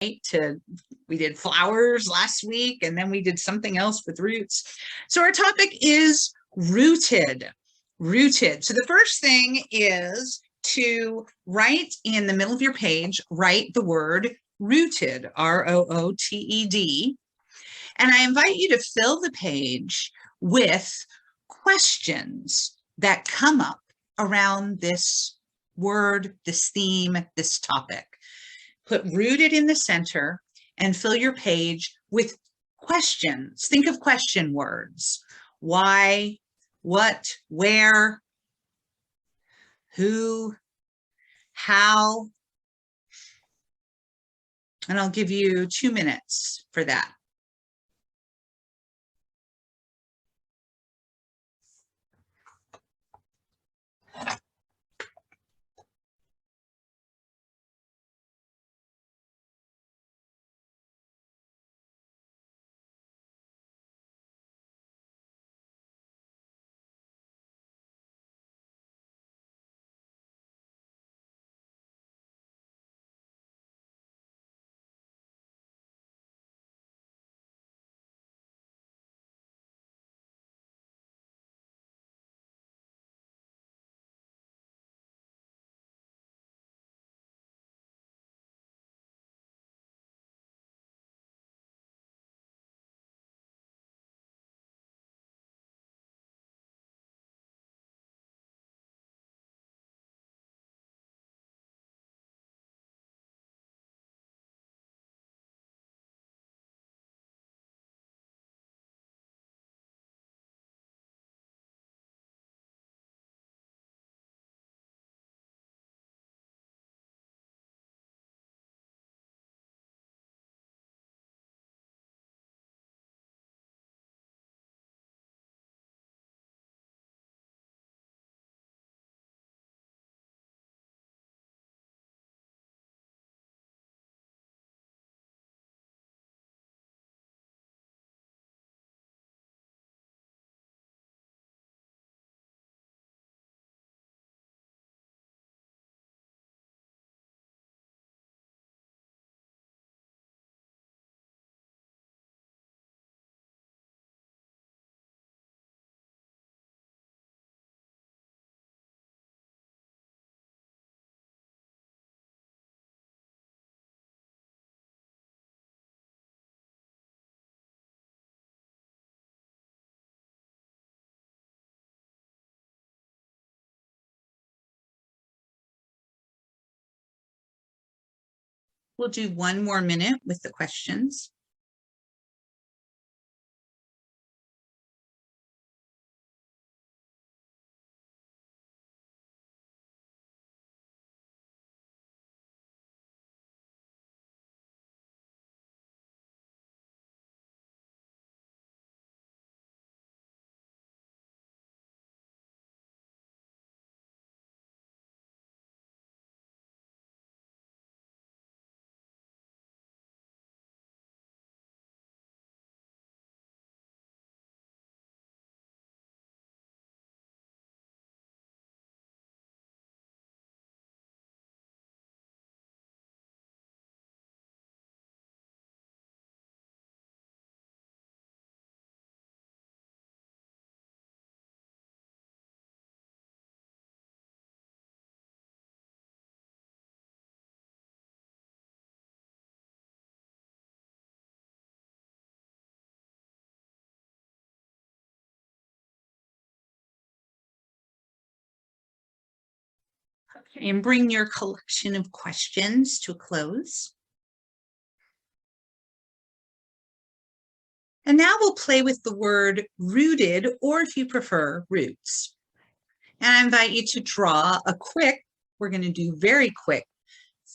to we did flowers last week, and then we did something else with roots. So our topic is rooted. Rooted. So the first thing is to write in the middle of your page, write the word rooted, R-O-O-T-E-D. And I invite you to fill the page with questions that come up around this word, this theme, this topic. Put rooted in the center and fill your page with questions. Think of question words. Why, what, where, who, how. And I'll give you 2 minutes for that. We'll do 1 more minute with the questions. Okay, and bring your collection of questions to a close. And now we'll play with the word rooted, or if you prefer, roots. And I invite you to draw a quick, we're going to do very quick,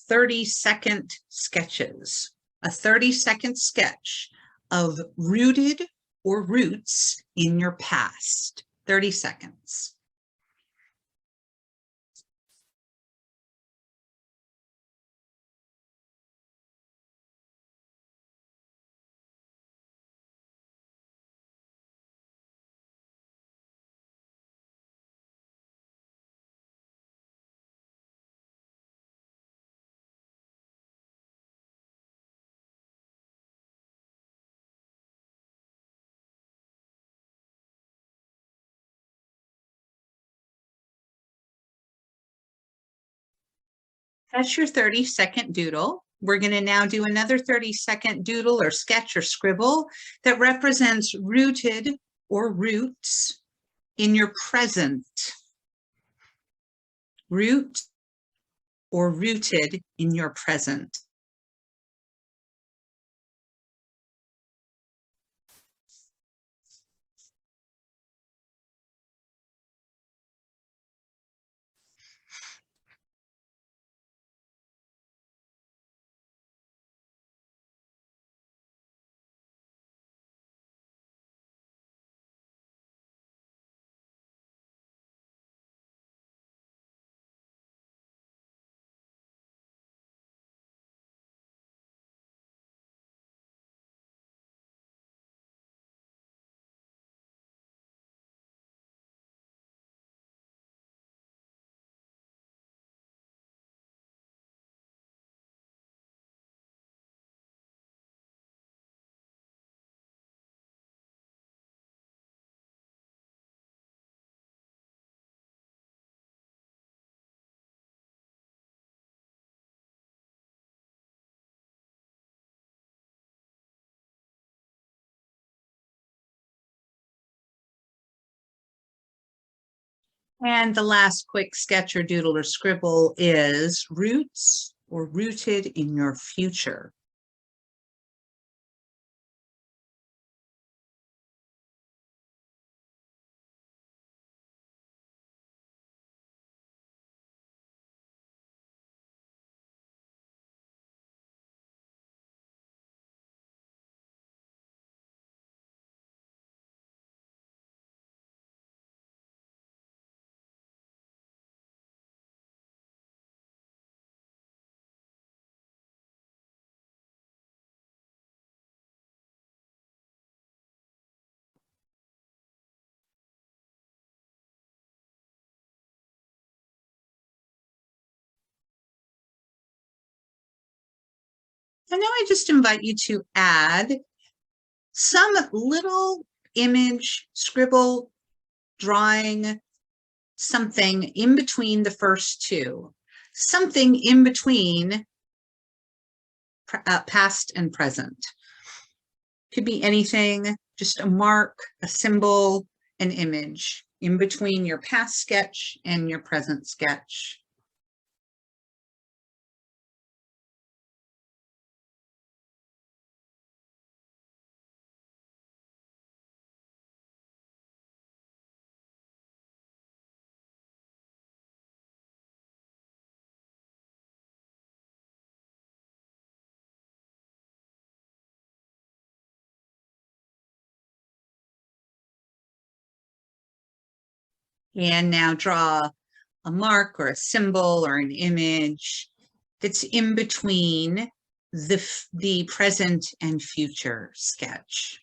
30-second sketches. A 30-second sketch of rooted or roots in your past. 30 seconds. That's your 30-second doodle. We're going to now do another 30-second doodle or sketch or scribble that represents rooted or roots in your present. Root or rooted in your present. And the last quick sketch or doodle or scribble is roots or rooted in your future. And now I just invite you to add some little image, scribble, drawing, something in between the first two, something in between past and present. Could be anything, just a mark, a symbol, an image in between your past sketch and your present sketch. And now draw a mark or a symbol or an image that's in between the present and future sketch.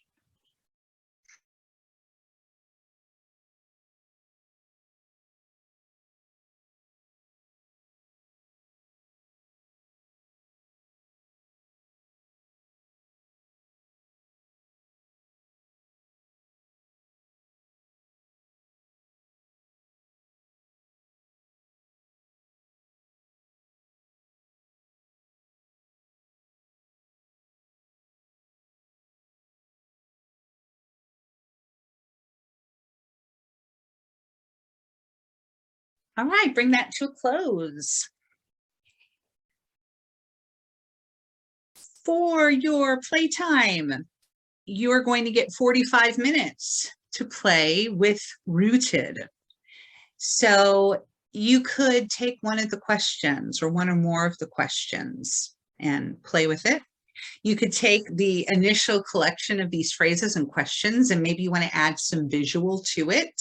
All right, bring that to a close. For your playtime, you're going to get 45 minutes to play with Rooted. So you could take one of the questions or one or more of the questions and play with it. You could take the initial collection of these phrases and questions, and maybe you want to add some visual to it.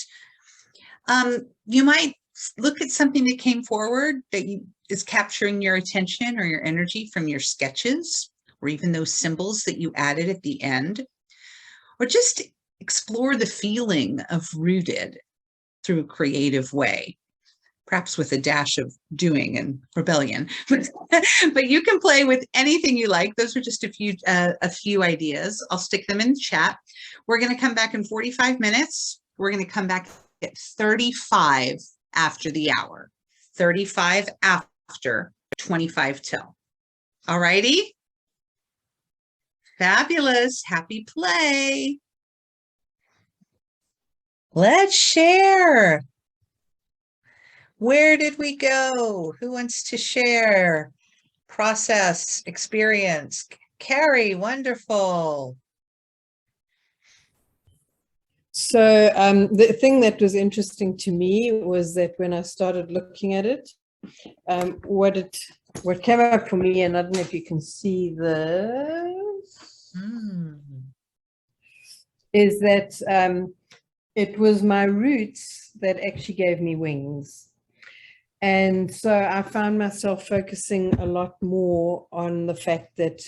You might look at something that came forward that is capturing your attention or your energy from your sketches, or even those symbols that you added at the end, or just explore the feeling of rooted through a creative way, perhaps with a dash of doing and rebellion. But you can play with anything you like. Those are just a few ideas. I'll stick them in the chat. We're going to come back in 45 minutes. We're going to come back at 35 after the hour. 35 after 25 till. All righty. Fabulous. Happy play. Let's share. Where did we go? Who wants to share? Process, experience. Carrie, wonderful. So the thing that was interesting to me was that when I started looking at it, what came up for me, and I don't know if you can see this, is that it was my roots that actually gave me wings. And so I found myself focusing a lot more on the fact that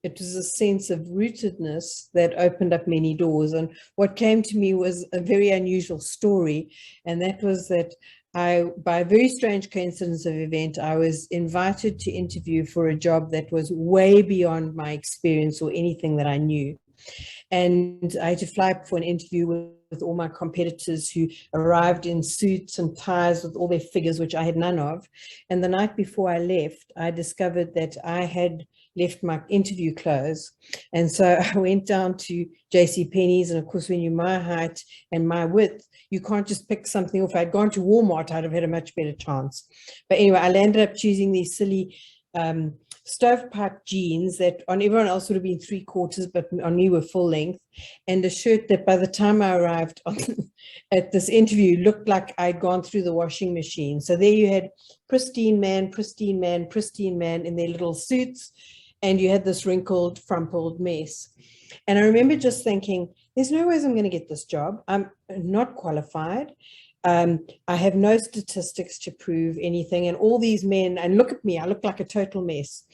it was a sense of rootedness that opened up many doors. And what came to me was a very unusual story. And that was that by a very strange coincidence of event, I was invited to interview for a job that was way beyond my experience or anything that I knew. And I had to fly up for an interview with all my competitors who arrived in suits and ties with all their figures, which I had none of. And the night before I left, I discovered that I had left my interview clothes. And so I went down to JCPenney's, and of course, when you're my height and my width, you can't just pick something off. If I'd gone to Walmart, I'd have had a much better chance. But anyway, I landed up choosing these silly stovepipe jeans that on everyone else would have been 3/4, but on me were full length, and a shirt that by the time I arrived at this interview looked like I'd gone through the washing machine. So there you had pristine man, pristine man, pristine man in their little suits, and you had this wrinkled, frumpled mess. And I remember just thinking, there's no ways I'm going to get this job. I'm not qualified. I have no statistics to prove anything, and all these men, and look at me, I look like a total mess.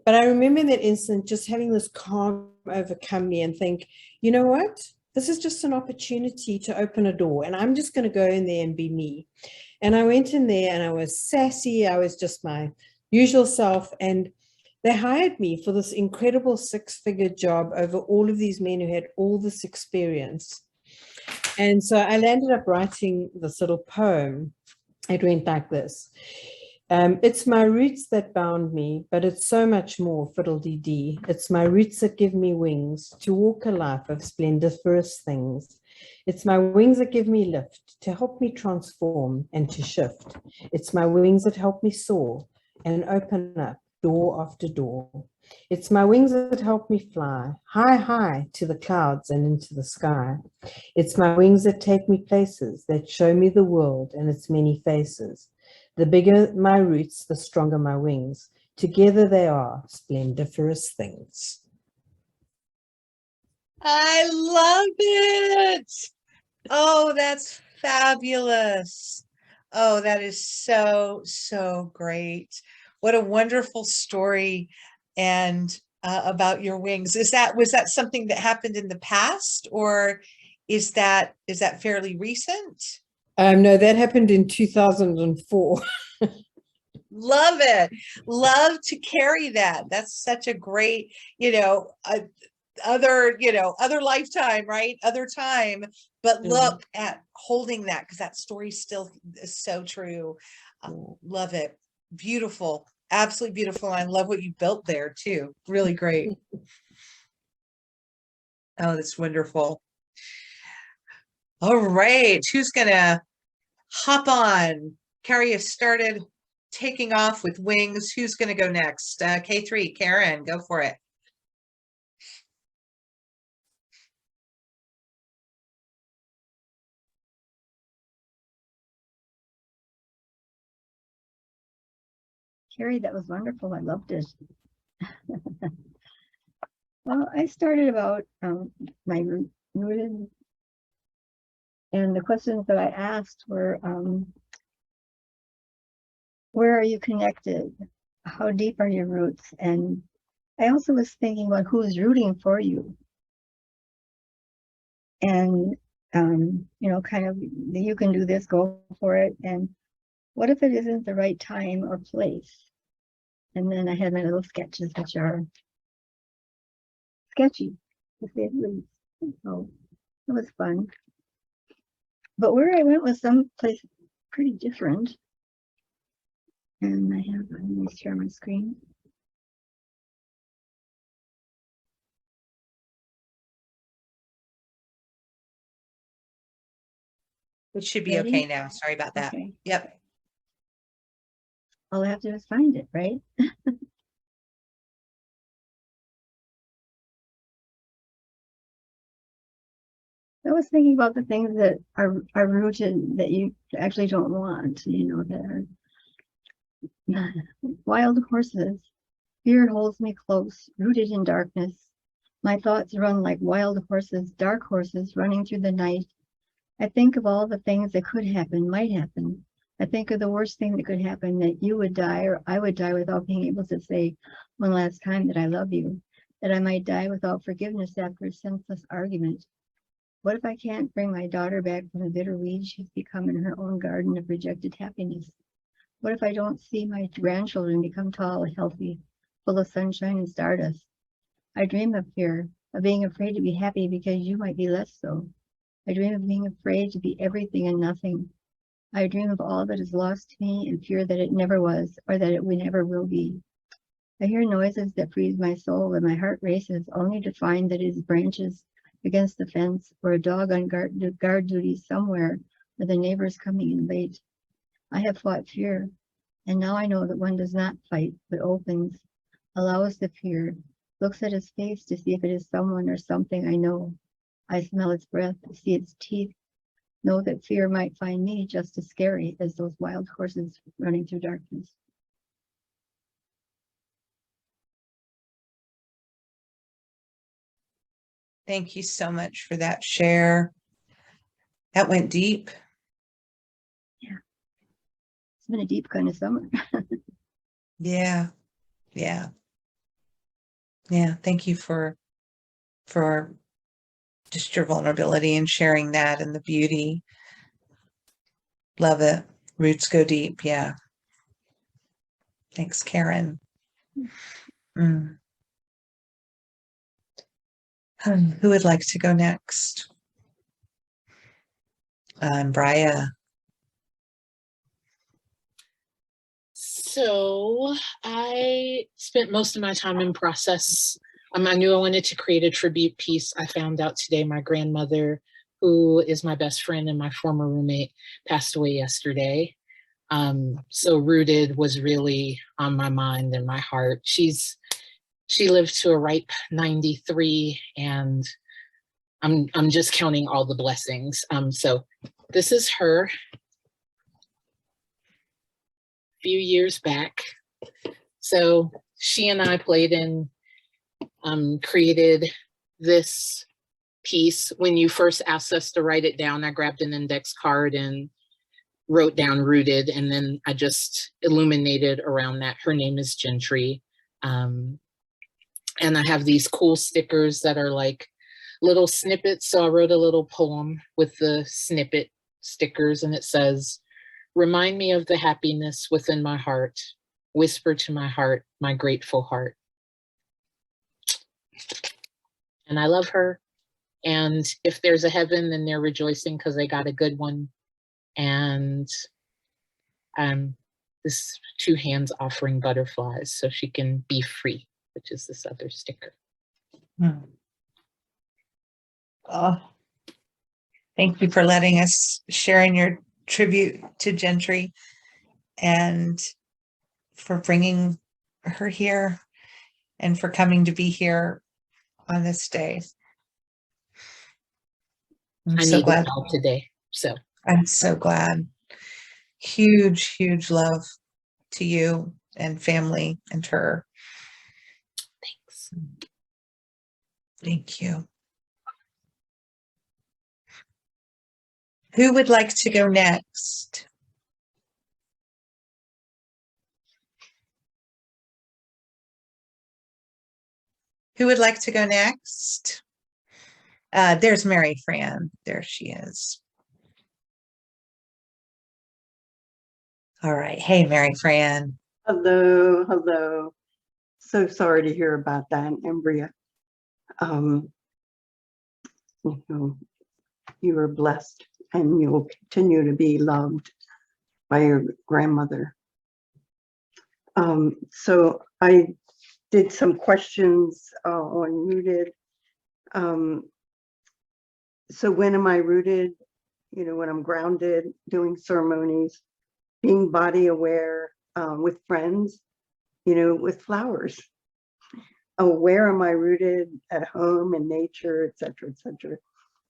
But I remember in that instant just having this calm overcome me and think, you know what? This is just an opportunity to open a door, and I'm just going to go in there and be me. And I went in there and I was sassy. I was just my usual self, and they hired me for this incredible 6-figure job over all of these men who had all this experience. And so I ended up writing this little poem. It went like this. It's my roots that bound me, but it's so much more, fiddle-dee-dee. It's my roots that give me wings to walk a life of splendiferous things. It's my wings that give me lift, to help me transform and to shift. It's my wings that help me soar and open up door after door. It's my wings that help me fly high, high to the clouds and into the sky. It's my wings that take me places, that show me the world and its many faces. The bigger my roots, the stronger my wings. Together they are splendiferous things. I love it. Oh, that's fabulous. Oh, that is so, so great. What a wonderful story. And about your wings. Was that something that happened in the past, or is that fairly recent? No, that happened in 2004. Love it. Love to carry that. That's such a great, other lifetime, right? Other time. But look at holding that, because that story still is so true. Love it. Beautiful. Absolutely beautiful. I love what you built there too. Really great. Oh, that's wonderful. All right. Who's gonna hop on? Carrie has started taking off with wings. Who's gonna go next? K3, Karen, go for it. Carrie, that was wonderful. I loved it. Well, I started about my rooted, and the questions that I asked were, where are you connected? How deep are your roots? And I also was thinking about who's rooting for you. And, kind of, you can do this, go for it. And what if it isn't the right time or place? And then I had my little sketches, which are sketchy, to say the least. So it was fun. But where I went was someplace pretty different. And I have, let me share my screen. It should be Ready? okay now. Sorry about that. Okay. Yep. All I have to do is find it, right? I was thinking about the things that are rooted that you actually don't want, you know, that are wild horses. Fear holds me close, rooted in darkness. My thoughts run like wild horses, dark horses running through the night. I think of all the things that could happen, might happen. I think of the worst thing that could happen, that you would die or I would die without being able to say one last time that I love you, that I might die without forgiveness after a senseless argument. What if I can't bring my daughter back from the bitter weed she's become in her own garden of rejected happiness? What if I don't see my grandchildren become tall, healthy, full of sunshine and stardust? I dream of fear, of being afraid to be happy because you might be less so. I dream of being afraid to be everything and nothing. I dream of all that is lost to me and fear that it never was or that it never will be. I hear noises that freeze my soul and my heart races, only to find that it is branches against the fence or a dog on guard duty somewhere, or the neighbors coming in late. I have fought fear, and now I know that one does not fight, but opens, allows the fear, looks at his face to see if it is someone or something I know. I smell its breath, see its teeth, know that fear might find me just as scary as those wild horses running through darkness. Thank you so much for that share. That went deep. It's been a deep kind of summer. Yeah. Yeah. Yeah. Thank you for just your vulnerability and sharing that and the beauty. Love it. Roots go deep. Yeah. Thanks, Karen. Mm. Who would like to go next? Bria. So I spent most of my time in process. I knew I wanted to create a tribute piece. I found out today my grandmother, who is my best friend and my former roommate, passed away yesterday. So Rooted was really on my mind and my heart. She lived to a ripe 93, and I'm just counting all the blessings. So this is her. Few years back. So she and I played in, created this piece. When you first asked us to write it down, I grabbed an index card and wrote down Rooted, and then I just illuminated around that. Her name is Gentry. And I have these cool stickers that are like little snippets. So I wrote a little poem with the snippet stickers, and it says, "Remind me of the happiness within my heart. Whisper to my heart, my grateful heart." And I love her. And if there's a heaven, then they're rejoicing because they got a good one. And this two hands offering butterflies so she can be free, which is this other sticker. Oh, thank you for letting us share in your tribute to Gentry and for bringing her here and for coming to be here on this day. I'm I so need glad. it all today. So I'm so glad. Huge, huge love to you and family and her. thanks. Thank you. Who would like to go next? Who would like to go next? There's Mary Fran. There she is. All right. Hey, Mary Fran. Hello, hello. So sorry to hear about that, Embria. You were blessed and you will continue to be loved by your grandmother. So I did some questions on rooted. So when am I rooted? You know, when I'm grounded, doing ceremonies, being body aware, with friends, you know, with flowers. Oh, where am I rooted? At home, in nature, et cetera, et cetera.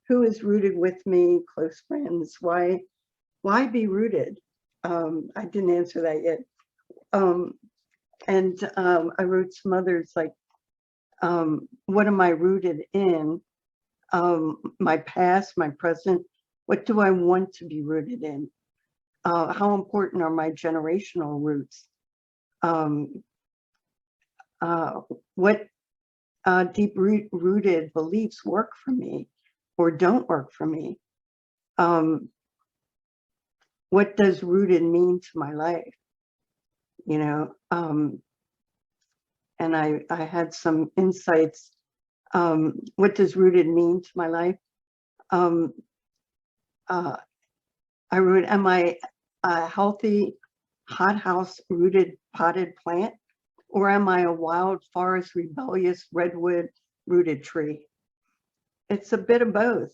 Who is rooted with me? Close friends. Why be rooted? I didn't answer that yet. I wrote some others like, what am I rooted in? My past, my present. What do I want to be rooted in? How important are my generational roots? What deep rooted beliefs work for me or don't work for me? What does rooted mean to my life? You know, and I had some insights. What does rooted mean to my life? I wrote, am I a healthy hothouse rooted potted plant? Or am I a wild forest rebellious redwood rooted tree? It's a bit of both,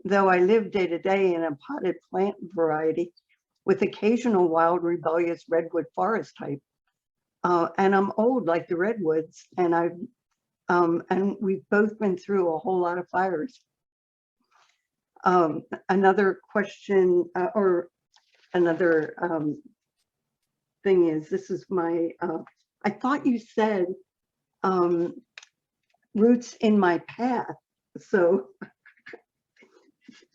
though I live day to day in a potted plant variety with occasional wild rebellious redwood forest type. And I'm old like the redwoods, and we've both been through a whole lot of fires. Another question or another thing is, this is my, I thought you said roots in my path. So,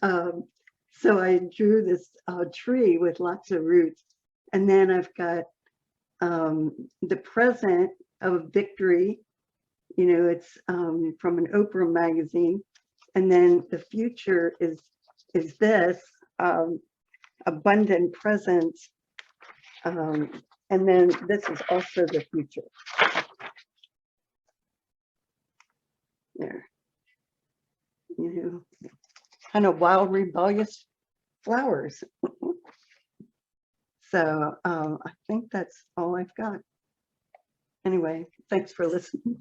so I drew this tree with lots of roots. And then I've got the present of victory. You know, it's from an Oprah magazine. And then the future is this abundant presence. And then this is also the future. There, you know, kind of wild, rebellious flowers. So I think that's all I've got. Anyway, thanks for listening.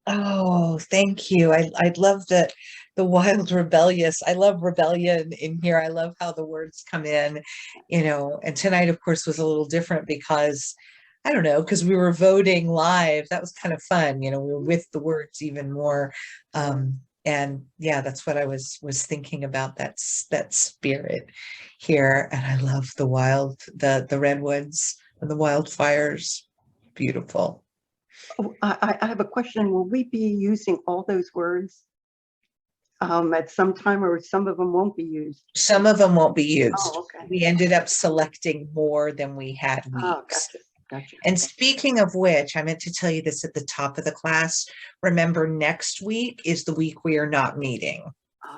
Oh, thank you. I love the wild rebellious. I love rebellion in here. I love how the words come in, you know, and tonight, of course, was a little different because I don't know, because we were voting live. That was kind of fun. You know, we were with the words even more. And yeah, that's what I was thinking about, that spirit here. And I love the redwoods and the wildfires. Beautiful. Oh, I have a question. Will we be using all those words at some time, or some of them won't be used? Some of them won't be used. Oh, okay. We ended up selecting more than we had Oh, weeks. gotcha. And speaking of which, I meant to tell you this at the top of the class. Remember, next week is the week we are not meeting.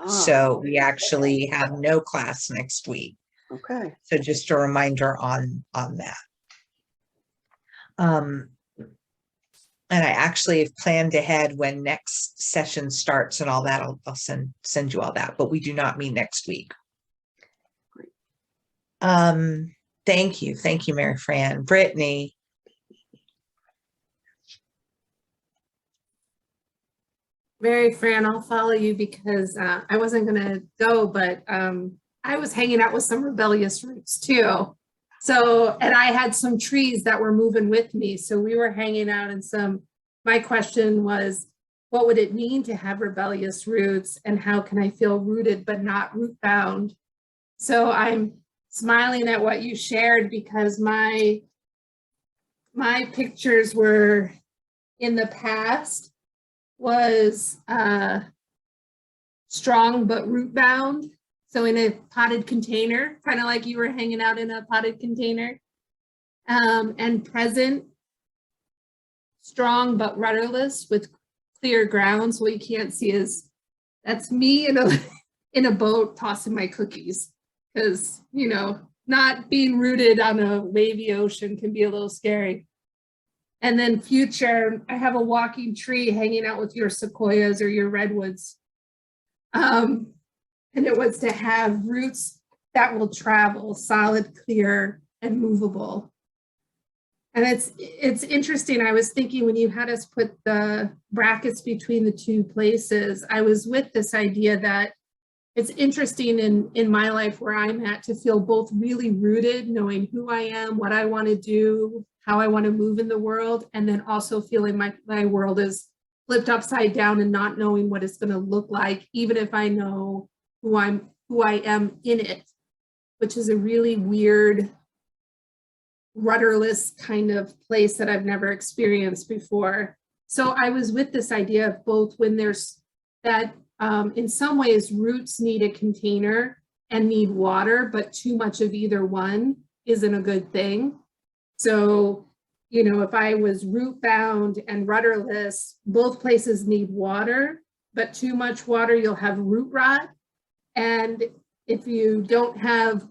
So we actually have no class next week. Okay. So just a reminder on that. And I actually have planned ahead when next session starts and all that. I'll send you all that, but we do not meet next week. Great. Thank you, Mary Fran. Brittany. Mary Fran, I'll follow you because I wasn't going to go, but I was hanging out with some rebellious roots too. So, and I had some trees that were moving with me. So we were hanging out, and my question was, what would it mean to have rebellious roots, and how can I feel rooted but not root bound? So I'm smiling at what you shared because my pictures were in the past was strong but root bound. So in a potted container, kind of like you were hanging out in a potted container. And present, strong but rudderless with clear ground. So what you can't see is, that's me in a boat tossing my cookies. Because, you know, not being rooted on a wavy ocean can be a little scary. And then future, I have a walking tree hanging out with your sequoias or your redwoods. And it was to have roots that will travel, solid, clear, and movable. And it's interesting. I was thinking when you had us put the brackets between the two places, I was with this idea that it's interesting in my life where I'm at to feel both really rooted, knowing who I am, what I want to do, how I want to move in the world, and then also feeling my world is flipped upside down and not knowing what it's going to look like, even if I know who I am in it, which is a really weird, rudderless kind of place that I've never experienced before. So I was with this idea of both when there's that in some ways roots need a container and need water, but too much of either one isn't a good thing. So, you know, if I was root bound and rudderless, both places need water, but too much water, you'll have root rot. And if you don't have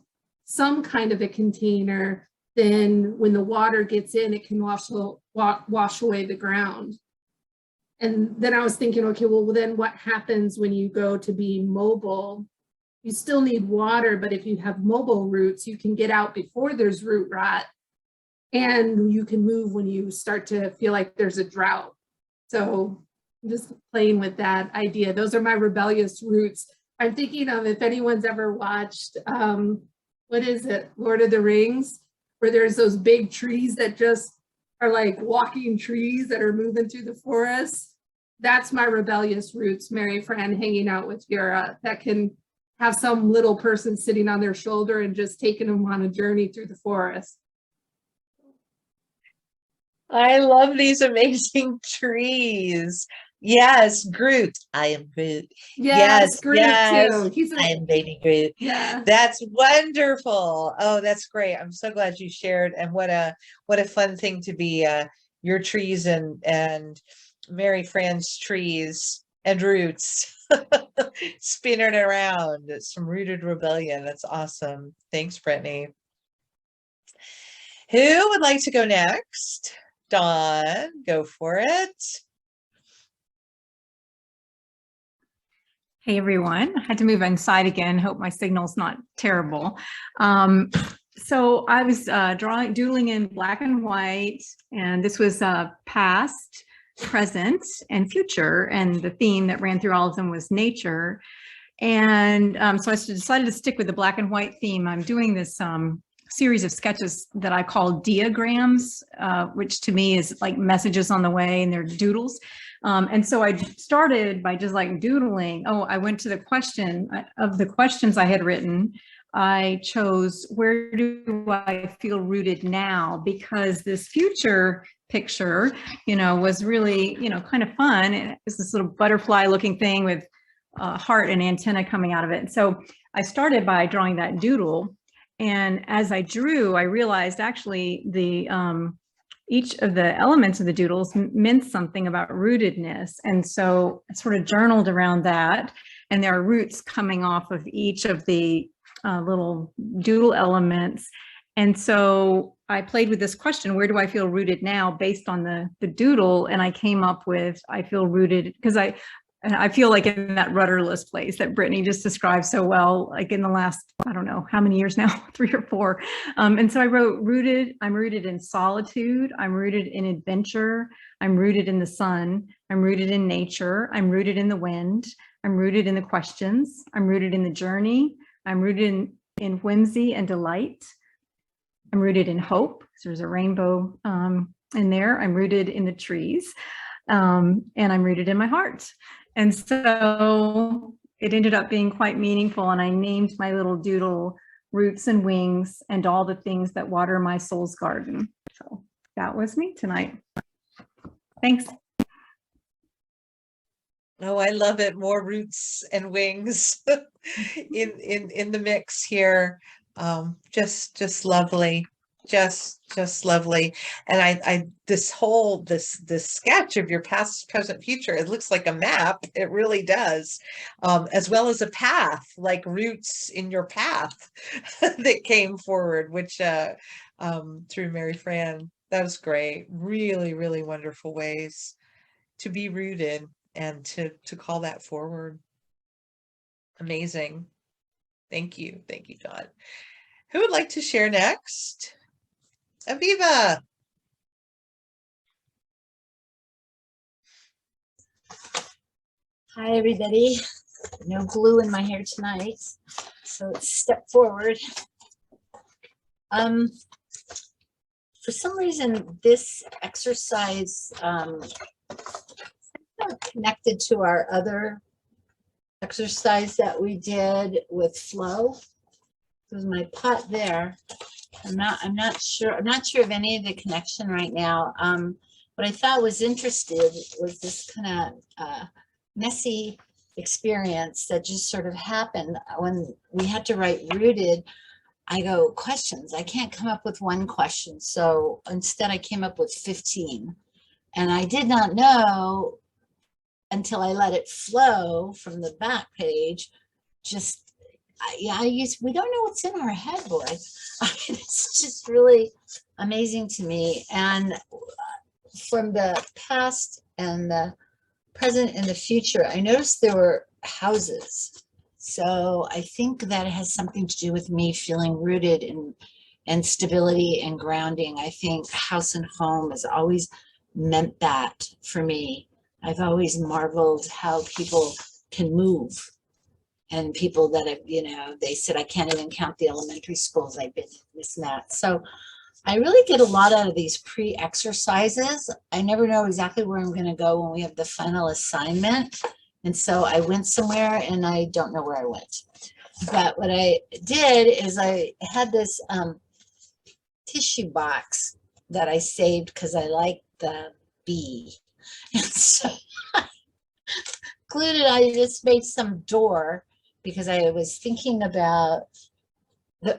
some kind of a container, then when the water gets in, it can wash away the ground. And then I was thinking, okay, well, then what happens when you go to be mobile? You still need water, but if you have mobile roots, you can get out before there's root rot, and you can move when you start to feel like there's a drought. So I'm just playing with that idea. Those are my rebellious roots. I'm thinking of, if anyone's ever watched, what is it, Lord of the Rings, where there's those big trees that just are like walking trees that are moving through the forest. That's my rebellious roots, Mary Fran, hanging out with Vera, that can have some little person sitting on their shoulder and just taking them on a journey through the forest. I love these amazing trees. Yes, Groot. I am Groot. Yes, Groot yes. too. He's I am baby Groot. yeah. That's wonderful. Oh, that's great. I'm so glad you shared. And what a fun thing to be your trees and Mary Fran's trees and roots spinning around. Some rooted rebellion. That's awesome. Thanks, Brittany. Who would like to go next? Dawn, go for it. Hey everyone, I had to move inside again. Hope my signal's not terrible. So I was doodling in black and white, and this was past, present, and future. And the theme that ran through all of them was nature. And so I decided to stick with the black and white theme. I'm doing this series of sketches that I call diagrams, which to me is like messages on the way, and they're doodles. And so I started by just like doodling. Oh, I went to the question of the questions I had written. I chose, where do I feel rooted now? Because this future picture, you know, was really, you know, kind of fun. It's this little butterfly looking thing with a heart and antenna coming out of it. And so I started by drawing that doodle. And as I drew, I realized actually each of the elements of the doodles meant something about rootedness. And so I sort of journaled around that. And there are roots coming off of each of the little doodle elements. And so I played with this question, where do I feel rooted now, based on the doodle? And I came up with, I feel rooted, because I feel like in that rudderless place that Brittany just described so well, like in the last, I don't know how many years now, 3 or 4. And so I wrote rooted, I'm rooted in solitude, I'm rooted in adventure, I'm rooted in the sun, I'm rooted in nature, I'm rooted in the wind, I'm rooted in the questions, I'm rooted in the journey, I'm rooted in whimsy and delight, I'm rooted in hope, so there's a rainbow in there, I'm rooted in the trees, and I'm rooted in my heart. And so it ended up being quite meaningful, and I named my little doodle Roots and Wings and All the Things That Water My Soul's Garden. So that was me tonight. Thanks. Oh, I love it. More roots and wings in the mix here. Just lovely. Just lovely. And I this sketch of your past, present, future, it looks like a map. It really does. As well as a path, like roots in your path that came forward, which through Mary Fran. That was great. Really, really wonderful ways to be rooted and to call that forward. Amazing. Thank you, Dawn. Who would like to share next? Aviva. Hi, everybody. No glue in my hair tonight, so let's step forward. For some reason, this exercise connected to our other exercise that we did with flow. There's my pot there. I'm not sure of any of the connection right now. What I thought was interested was this kind of messy experience that just sort of happened when we had to write rooted. I go, questions. I can't come up with one question. So instead I came up with 15. And I did not know until I let it flow from the back page. Just, we don't know what's in our head, boys. I mean, it's just really amazing to me. And from the past and the present and the future, I noticed there were houses. So I think that has something to do with me feeling rooted in stability and grounding. I think house and home has always meant that for me. I've always marveled how people can move, and people that have, they said, I can't even count the elementary schools I've been in, this and that. So I really get a lot out of these pre-exercises. I never know exactly where I'm going to go when we have the final assignment. And so I went somewhere and I don't know where I went. But what I did is I had this tissue box that I saved because I like the bee. And so I glued it. I just made some door because I was thinking about,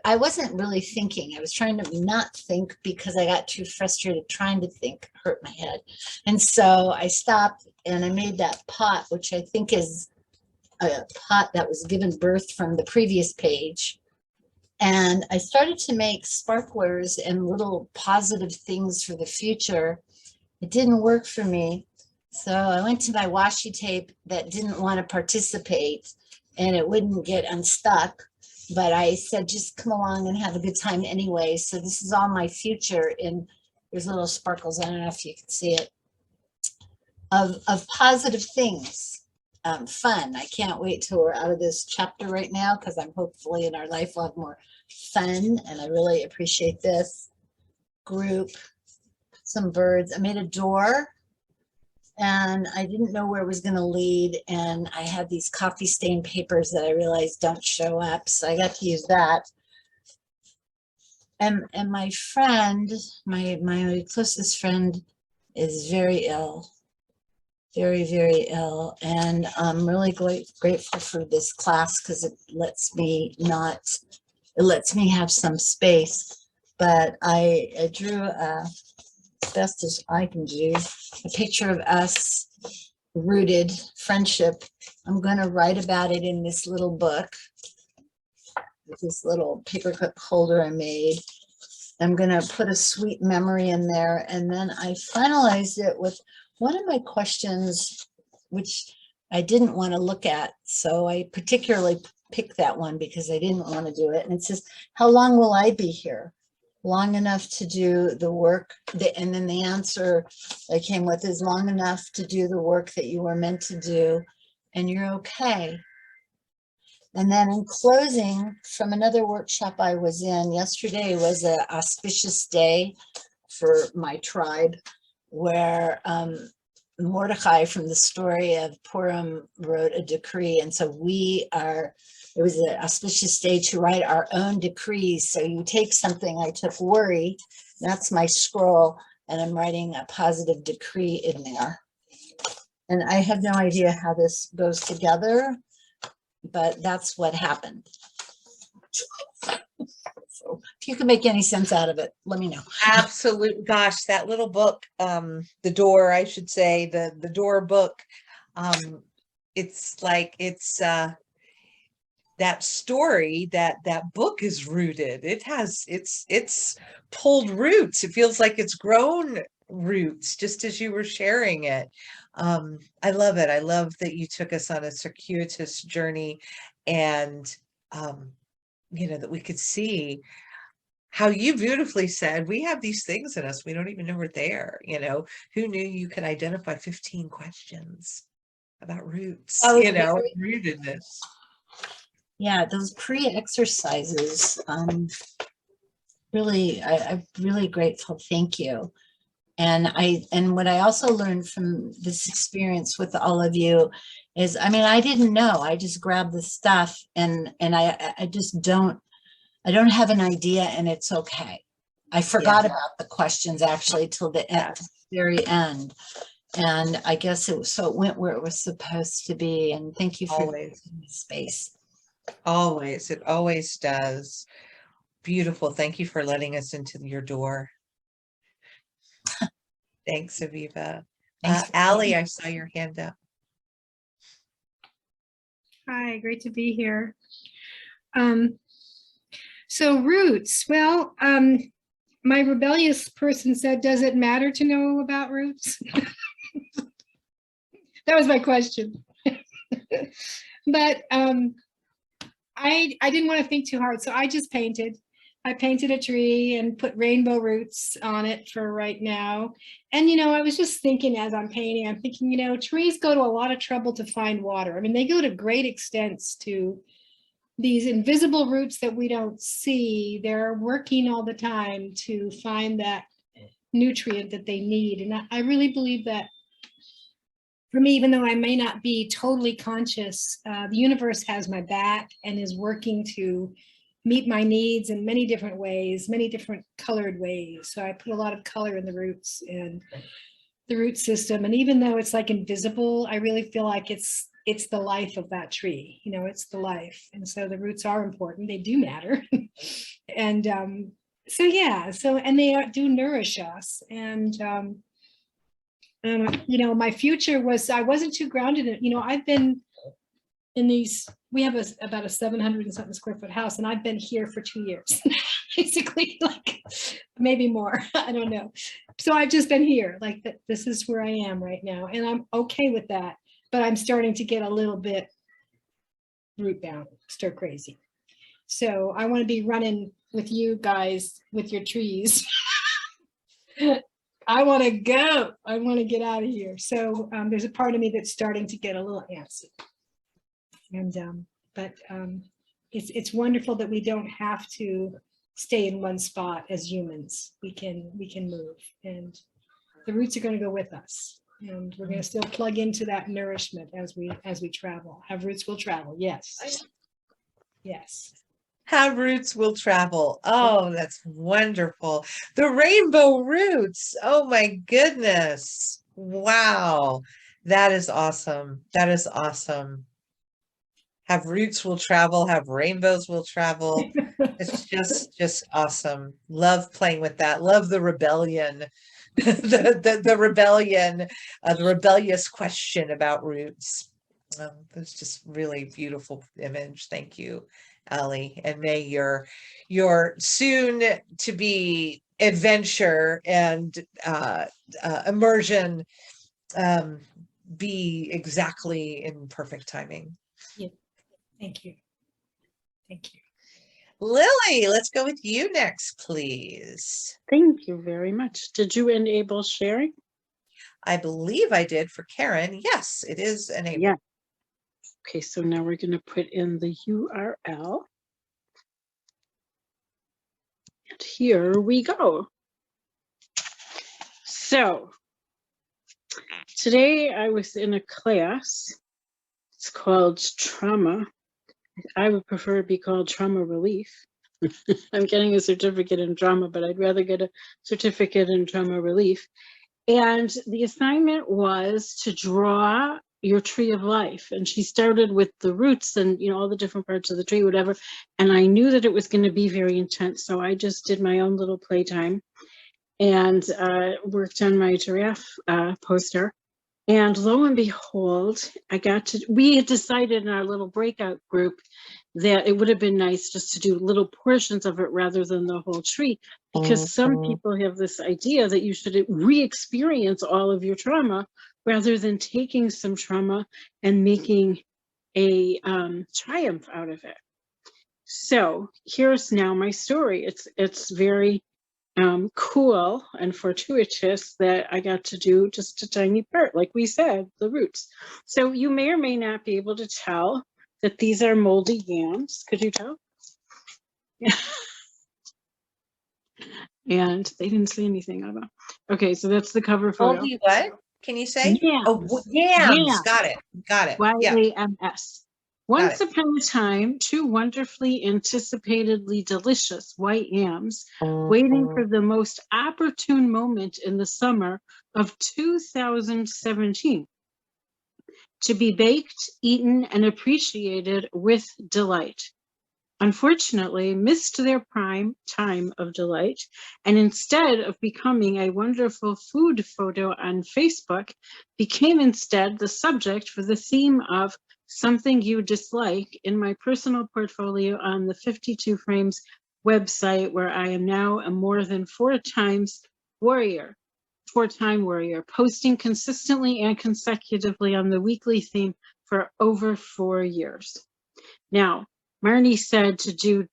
I wasn't really thinking. I was trying to not think because I got too frustrated trying to think, hurt my head. And so I stopped and I made that pot, which I think is a pot that was given birth from the previous page. And I started to make sparklers and little positive things for the future. It didn't work for me. So I went to my washi tape that didn't want to participate and it wouldn't get unstuck. But I said, just come along and have a good time anyway. So this is all my future. And there's little sparkles. I don't know if you can see it. Of positive things, fun. I can't wait till we're out of this chapter right now because I'm hopefully in our life we'll have more fun. And I really appreciate this group. Some birds. I made a door. And I didn't know where it was going to lead. And I had these coffee stain papers that I realized don't show up. So I got to use that. And my friend, my closest friend is very ill, very, very ill. And I'm really grateful for this class because it lets me have some space. But I drew best as I can do, a picture of us rooted friendship. I'm going to write about it in this little book with this little paperclip holder I made. I'm going to put a sweet memory in there. And then I finalized it with one of my questions, which I didn't want to look at. So I particularly picked that one because I didn't want to do it. And it says, how long will I be here? Long enough to do the work, and then the answer I came with is long enough to do the work that you were meant to do, and you're okay. And then in closing, from another workshop I was in, yesterday was an auspicious day for my tribe, where Mordecai from the story of Purim wrote a decree, and so it was an auspicious day to write our own decrees. So you take something, I took worry, that's my scroll, and I'm writing a positive decree in there. And I have no idea how this goes together, but that's what happened. So if you can make any sense out of it, let me know. Absolutely. Gosh, that little book, the door, I should say, the door book. It's like, it's that story, that book is rooted. It has, it's pulled roots. It feels like it's grown roots just as you were sharing it. I love it. I love that you took us on a circuitous journey, and that we could see how you beautifully said, we have these things in us, we don't even know we're there. Who knew you could identify 15 questions? roots, Oh, rootedness. Yeah, those pre-exercises, really, I'm really grateful. Thank you. And what I also learned from this experience with all of you is, I mean, I didn't know. I just grabbed the stuff and I just don't have an idea, and it's okay. I forgot about the questions actually till the very end. And I guess it went where it was supposed to be. And thank you for Always. giving me space. Always. It always does. Beautiful. Thank you for letting us into your door. Thanks, Aviva. Thanks for Allie, I saw your hand up. Hi, great to be here. So roots, well, my rebellious person said, does it matter to know about roots? That was my question. But I didn't want to think too hard, so I just painted. I painted a tree and put rainbow roots on it for right now. And, I was just thinking as I'm painting, I'm thinking, trees go to a lot of trouble to find water. I mean, they go to great extents to these invisible roots that we don't see. They're working all the time to find that nutrient that they need. And I really believe that for me, even though I may not be totally conscious, the universe has my back and is working to meet my needs in many different ways, many different colored ways. So I put a lot of color in the roots and the root system. And even though it's like invisible, I really feel like it's the life of that tree. It's the life. And so the roots are important. They do matter. And and they do nourish us. And my future was, I wasn't too grounded in, I've been in these, we have about a 700 and something square foot house, and I've been here for 2 years, basically, like maybe more, I don't know. So I've just been here, like this is where I am right now, and I'm okay with that, but I'm starting to get a little bit root bound, stir crazy. So I want to be running with you guys with your trees. I want to go. I want to get out of here. So there's a part of me that's starting to get a little antsy. And it's wonderful that we don't have to stay in one spot as humans. We can move, and the roots are going to go with us, and we're going to still plug into that nourishment as we travel. Have roots will travel. Yes. Yes. Have roots will travel. Oh, that's wonderful. The rainbow roots. Oh my goodness. Wow. That is awesome. That is awesome. Have roots will travel, have rainbows will travel. It's just awesome. Love playing with that. Love the rebellion. the rebellion, the rebellious question about roots. That's just really beautiful image. Thank you, Allie. And may your soon to be adventure and immersion be exactly in perfect timing. Yeah. Thank you. Thank you. Lily, let's go with you next, please. Thank you very much. Did you enable sharing? I believe I did for Karen. Yes, it is enabled. Yeah. Okay, so now we're going to put in the URL. And here we go. So today I was in a class. It's called trauma. I would prefer it be called trauma relief. I'm getting a certificate in trauma, but I'd rather get a certificate in trauma relief. And the assignment was to draw your tree of life. And she started with the roots and, all the different parts of the tree, whatever. And I knew that it was going to be very intense. So I just did my own little playtime and worked on my giraffe poster. And lo and behold, we had decided in our little breakout group that it would have been nice just to do little portions of it rather than the whole tree, because some people have this idea that you should re-experience all of your trauma rather than taking some trauma and making a triumph out of it. So here's now my story. It's very cool and fortuitous that I got to do just a tiny part, like we said, the roots. So you may or may not be able to tell that these are moldy yams. Could you tell? Yeah. And they didn't say anything about. Okay, so that's the cover photo. Moldy what? Can you say? Yams. Oh, yams. Yams. Got it. Got it. Yeah. YAMS. Once upon a time, two wonderfully anticipatedly delicious white yams waiting for the most opportune moment in the summer of 2017 to be baked, eaten, and appreciated with delight. Unfortunately, missed their prime time of delight, and instead of becoming a wonderful food photo on Facebook, became instead the subject for the theme of something you dislike in my personal portfolio on the 52 Frames website, where I am now a more than four-time warrior, posting consistently and consecutively on the weekly theme for over 4 years. Now, Marnie said to do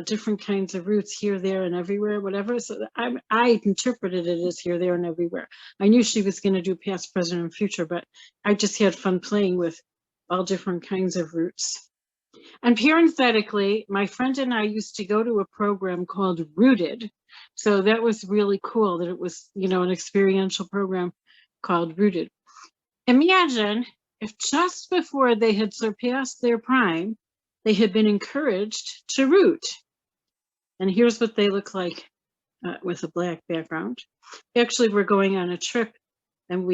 different kinds of roots here, there, and everywhere, whatever. So I interpreted it as here, there, and everywhere. I knew she was going to do past, present, and future, but I just had fun playing with all different kinds of roots. And parenthetically, my friend and I used to go to a program called Rooted. So that was really cool that it was, you know, an experiential program called Rooted. Imagine if just before they had surpassed their prime, they had been encouraged to root. And here's what they look like with a black background. Actually, we're going on a trip, and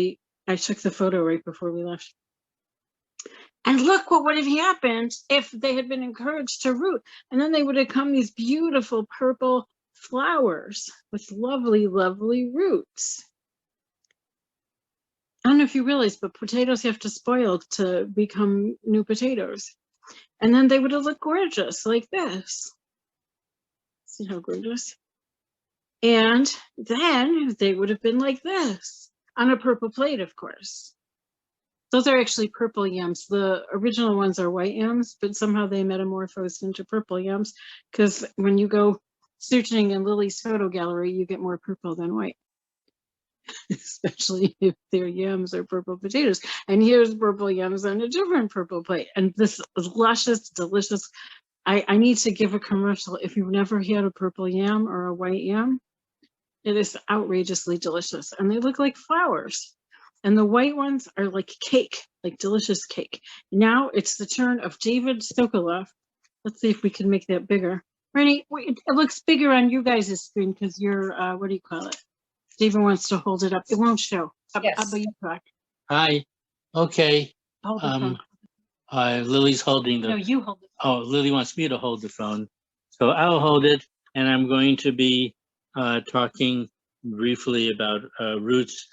I took the photo right before we left. And look what would have happened if they had been encouraged to root. And then they would have come these beautiful purple flowers with lovely, lovely roots. I don't know if you realize, but potatoes have to spoil to become new potatoes. And then they would have looked gorgeous like this. See how gorgeous? And then they would have been like this on a purple plate, of course. Those are actually purple yams. The original ones are white yams, but somehow they metamorphosed into purple yams, because when you go searching in Lily's photo gallery, you get more purple than white, especially if their yams are purple potatoes. And here's purple yams on a different purple plate. And this is luscious, delicious. I need to give a commercial. If you've never had a purple yam or a white yam, it is outrageously delicious. And they look like flowers. And the white ones are like cake, like delicious cake. Now it's the turn of David Sokolov. Let's see if we can make that bigger. Rennie, it looks bigger on you guys' screen because you're, what do you call it? David wants to hold it up. It won't show. Yes. How about you talk? Hi. Okay. Hold the phone. Lily's holding the. No, you hold it. Oh, Lily wants me to hold the phone, so I'll hold it, and I'm going to be talking briefly about roots,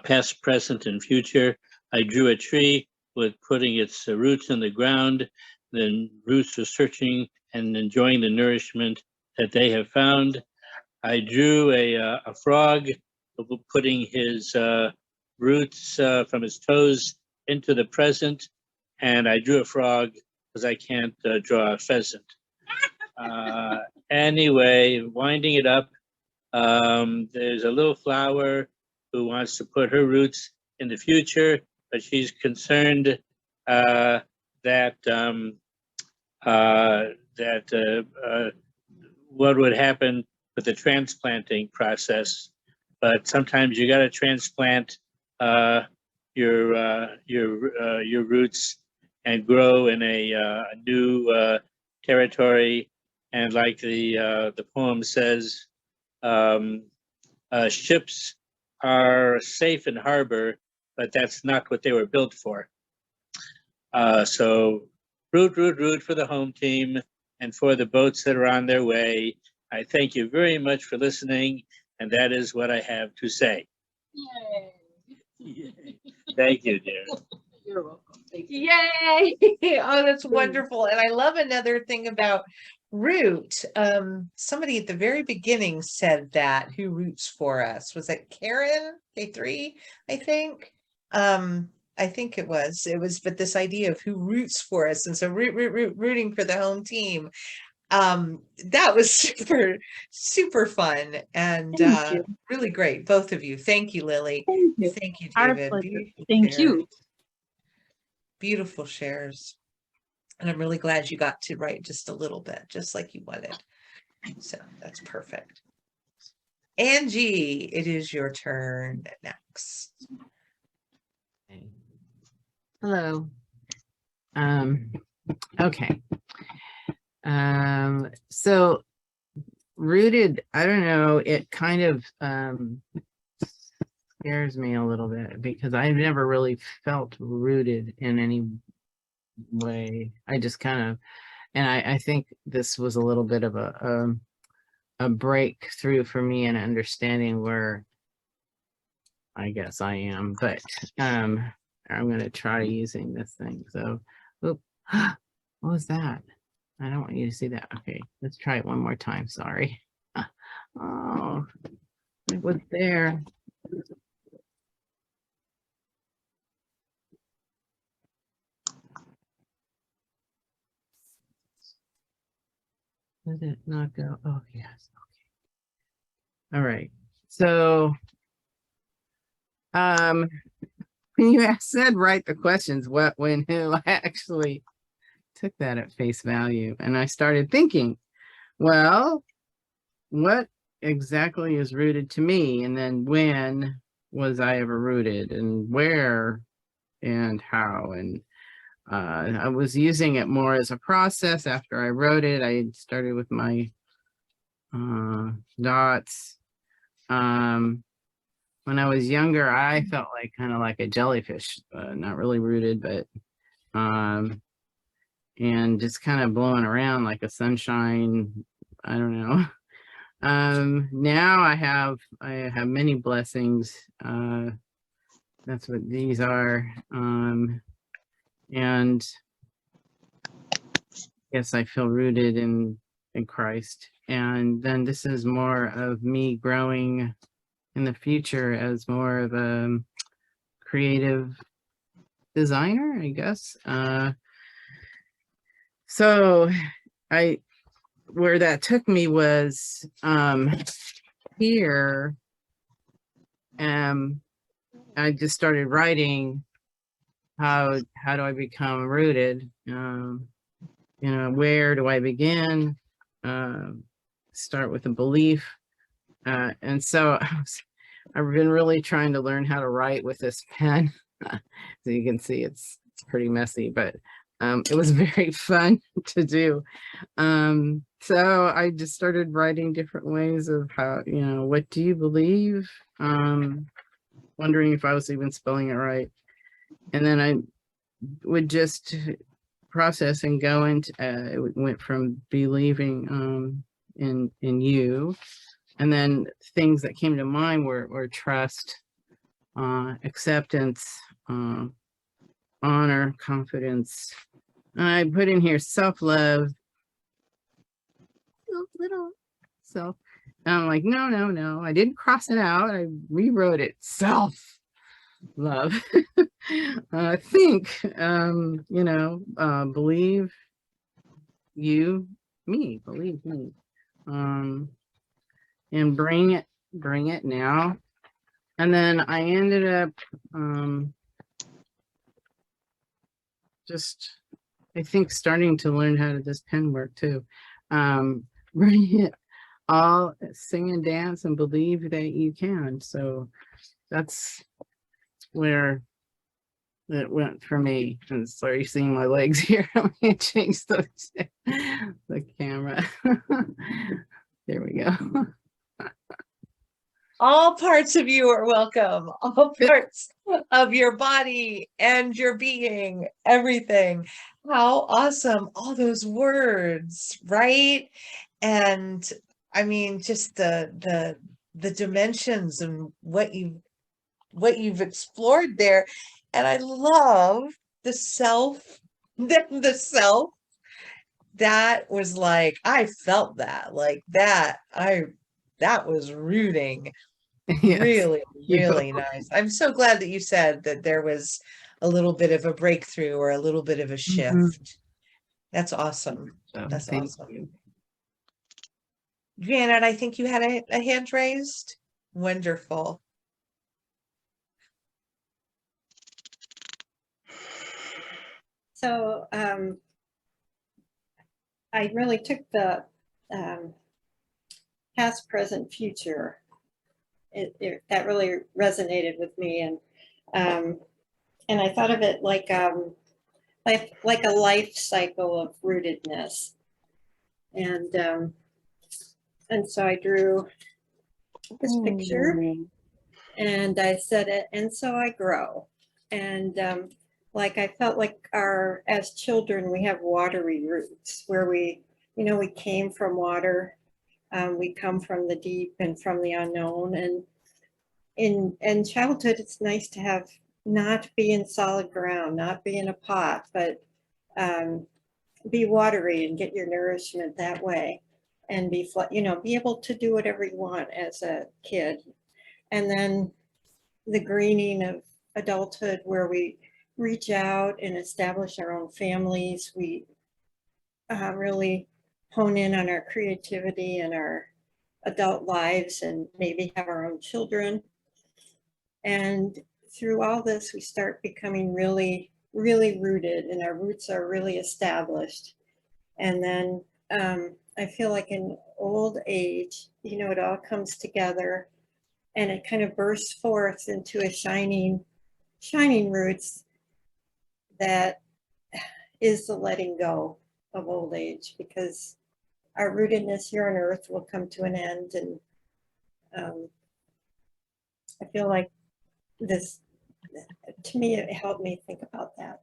past, present, and future. I drew a tree with putting its roots in the ground. Then roots are searching and enjoying the nourishment that they have found. I drew a frog putting his roots from his toes into the present, and I drew a frog because I can't draw a pheasant. Anyway, winding it up, there's a little flower who wants to put her roots in the future, but she's concerned that what would happen with the transplanting process. But sometimes you got to transplant your roots and grow in a new territory. And like the poem says, ships are safe in harbor, but that's not what they were built for. So root for the home team and for the boats that are on their way. I thank you very much for listening, and that is what I have to say. Yay. Thank you, dear. You're welcome. Thank you. Yay! Oh, that's wonderful. And I love another thing about root. Somebody at the very beginning said that, who roots for us? Was it Karen K3, I think? I think it was, but this idea of who roots for us. And so rooting for the home team. That was super fun and Thank you. really great, both of you. Thank you, Lily. Thank you. Thank you, Our David. pleasure. Beautiful Thank shares. you. Beautiful shares. And I'm really glad you got to write just a little bit, just like you wanted. So that's perfect. Angie, it is your turn next. Hello. Okay. So rooted, I don't know, it kind of scares me a little bit because I've never really felt rooted in any way. I just kind of, and I think this was a little bit of a breakthrough for me in understanding where I guess I am, but I'm going to try using this thing. So, oop, what was that? I don't want you to see that. Okay, let's try it one more time. Sorry. Oh, it was there. Did it not go? Oh, yes. Okay. All right. So, when you said write the questions, what, when, who, I actually took that at face value and I started thinking, well, what exactly is rooted to me? And then when was I ever rooted and where and how? And I was using it more as a process after I wrote it. I started with my dots. When I was younger, I felt like kind of like a jellyfish, not really rooted, but and just kind of blowing around like a sunshine. I don't know. Now I have many blessings. That's what these are. And yes, I feel rooted in Christ. And then this is more of me growing in the future as more of a creative designer, I guess. So where that took me was here. I just started writing how do I become rooted? You know, where do I begin? Start with a belief. And so I've been really trying to learn how to write with this pen. So you can see it's pretty messy, but it was very fun to do. So I just started writing different ways of how, you know, what do you believe? Wondering if I was even spelling it right. And then I would just process and go into, it went from believing in you. And then things that came to mind were trust, acceptance, honor, confidence. I put in here self-love, little self. And I'm like, no, I didn't cross it out. I rewrote it. Self-love. Think, you know, believe you, me, believe me. And bring it now. And then I ended up just, I think, starting to learn how to this pen work too. Bring it all, sing and dance and believe that you can. So that's where it went for me. And sorry, seeing my legs here. Let me change the camera. There we go. All parts of you are welcome. All parts of your body and your being, everything. How awesome. All those words, right? And I mean, just the dimensions and what you've explored there. And I love the self, the self. That was like, I felt that, like that. That was rooting. Yes, Really nice. I'm so glad that you said that there was a little bit of a breakthrough or a little bit of a shift. That's awesome. So, That's thank awesome. you. Janet, I think you had a hand raised. Wonderful. So I really took the past, present, future. That really resonated with me, and I thought of it like a life cycle of rootedness, and so I drew this picture, and I said it, and so I grow, and like I felt like as children we have watery roots where we came from water. We come from the deep and from the unknown, and in childhood it's nice to have not be in solid ground, not be in a pot, but be watery and get your nourishment that way, and be able to do whatever you want as a kid. And then the greening of adulthood where we reach out and establish our own families. We really hone in on our creativity and our adult lives and maybe have our own children. And through all this, we start becoming really, really rooted, and our roots are really established. And then I feel like in old age, it all comes together and it kind of bursts forth into a shining roots that is the letting go of old age, because our rootedness here on earth will come to an end. And I feel like this, to me, it helped me think about that.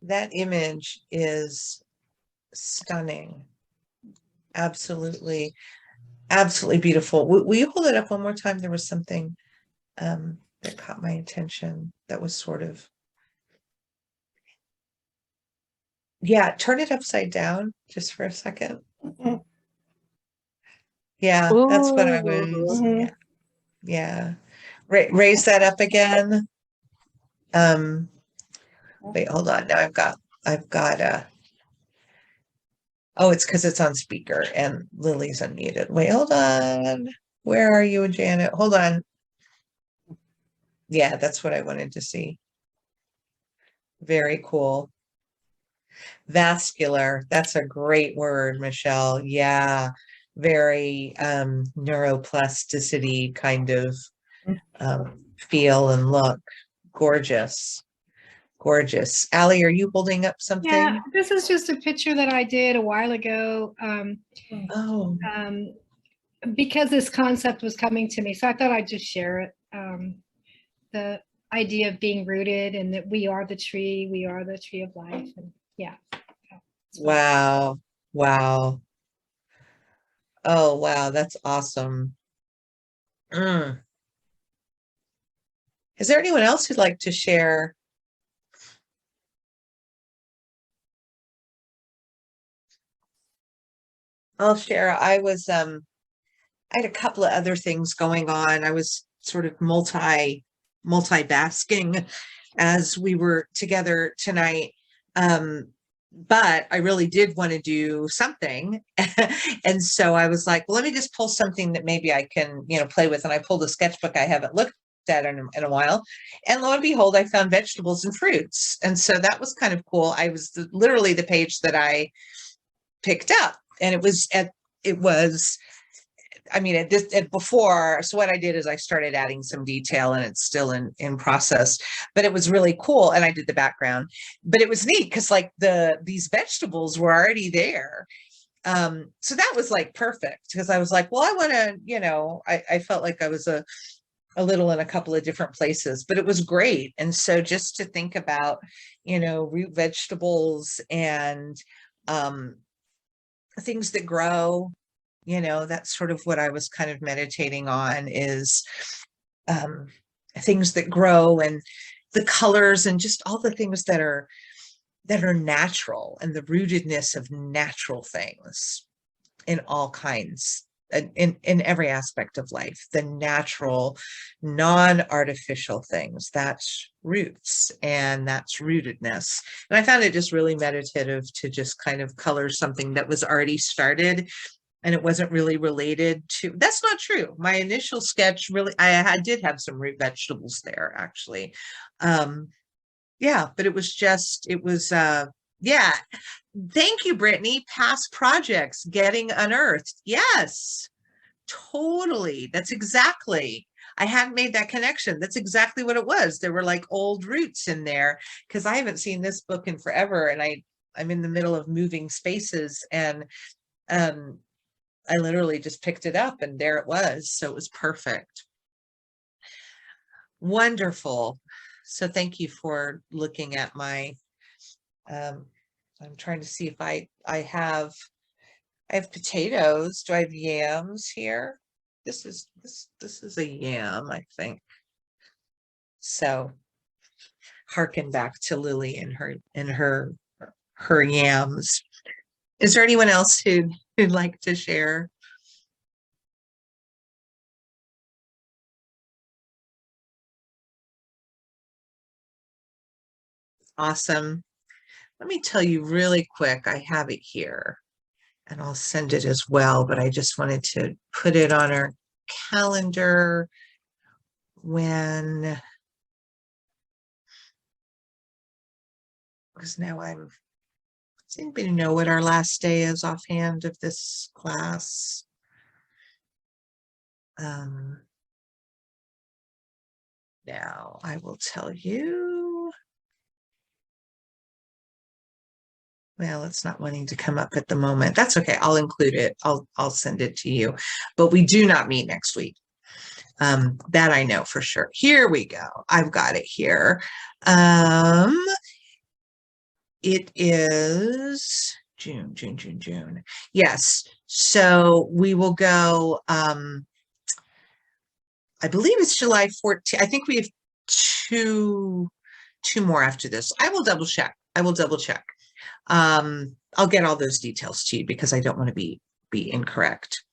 That image is stunning. Absolutely, absolutely beautiful. Will you hold it up one more time? There was something that caught my attention that was sort of, yeah, turn it upside down just for a second. Yeah, that's what I was, Mhm. yeah. Raise that up again. Wait, hold on. Now I've got oh, it's because it's on speaker and Lily's unmuted. Wait, hold on. Where are you, Janet? Hold on. Yeah, that's what I wanted to see. Very cool. Vascular. That's a great word, Michelle. Yeah. Very neuroplasticity kind of feel and look. Gorgeous. Gorgeous. Allie, are you holding up something? Yeah, this is just a picture that I did a while ago. Oh, Because this concept was coming to me, so I thought I'd just share it. The idea of being rooted, and that we are the tree of life, and yeah. wow. Wow. Oh, wow. That's awesome. Mm. Is there anyone else who'd like to share? I'll share. I had a couple of other things going on. I was sort of multi-basking as we were together tonight. But I really did want to do something. And so I was like, well, let me just pull something that maybe I can, play with. And I pulled a sketchbook I haven't looked at in a while. And lo and behold, I found vegetables and fruits. And so that was kind of cool. I was literally the page that I picked up. And it was before. So what I did is I started adding some detail, and it's still in process, but it was really cool. And I did the background, but it was neat because like these vegetables were already there. So that was like perfect, because I was like, well, I want to, I felt like I was a little in a couple of different places, but it was great. And so just to think about, root vegetables and things that grow, that's sort of what I was kind of meditating on, is things that grow and the colors and just all the things that are natural, and the rootedness of natural things in all kinds in every aspect of life, the natural, non-artificial things. That's roots and that's rootedness. And I found it just really meditative to just kind of color something that was already started and it wasn't really related to. That's not true. My initial sketch really, I did have some root vegetables there actually. Yeah, but it was just, yeah. Thank you, Brittany. Past projects getting unearthed. Yes, totally. That's exactly. I hadn't made that connection. That's exactly what it was. There were like old roots in there because I haven't seen this book in forever, and I'm in the middle of moving spaces, and I literally just picked it up, and there it was. So it was perfect. Wonderful. So thank you for looking at my. I'm trying to see if I have potatoes. Do I have yams here? This is a yam, I think. So harken back to Lily and her yams. Is there anyone else who'd like to share? Awesome. Let me tell you really quick, I have it here and I'll send it as well, but I just wanted to put it on our calendar when, because now does anybody know what our last day is offhand of this class? Now I will tell you. Well, it's not wanting to come up at the moment. That's okay. I'll include it. I'll send it to you. But we do not meet next week. That I know for sure. Here we go. I've got it here. It is June. Yes. So we will go, I believe it's July 14th. I think we have two more after this. I will double check. I'll get all those details to you because I don't want to be incorrect.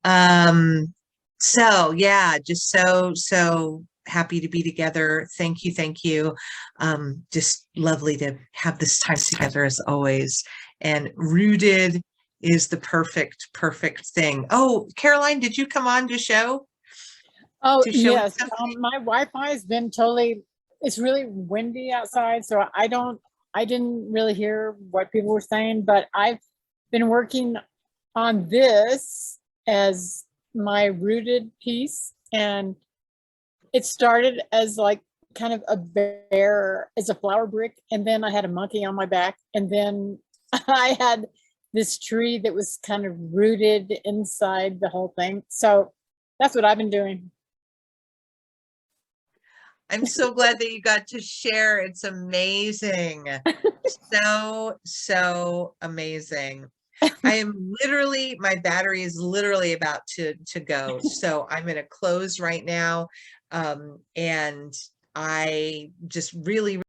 So yeah, just so happy to be together. Thank you. Just lovely to have this time together as always. And rooted is the perfect thing. Oh, Caroline, did you come on to show? Oh, To show yes. My Wi-Fi has been totally, it's really windy outside, so I didn't really hear what people were saying, but I've been working on this as my rooted piece, and it started as like kind of a bear as a flower brick, and then I had a monkey on my back, and then I had this tree that was kind of rooted inside the whole thing. So that's what I've been doing. I'm so glad that you got to share. It's amazing. So amazing. I am literally, my battery is literally about to go. So I'm going to close right now. And I just really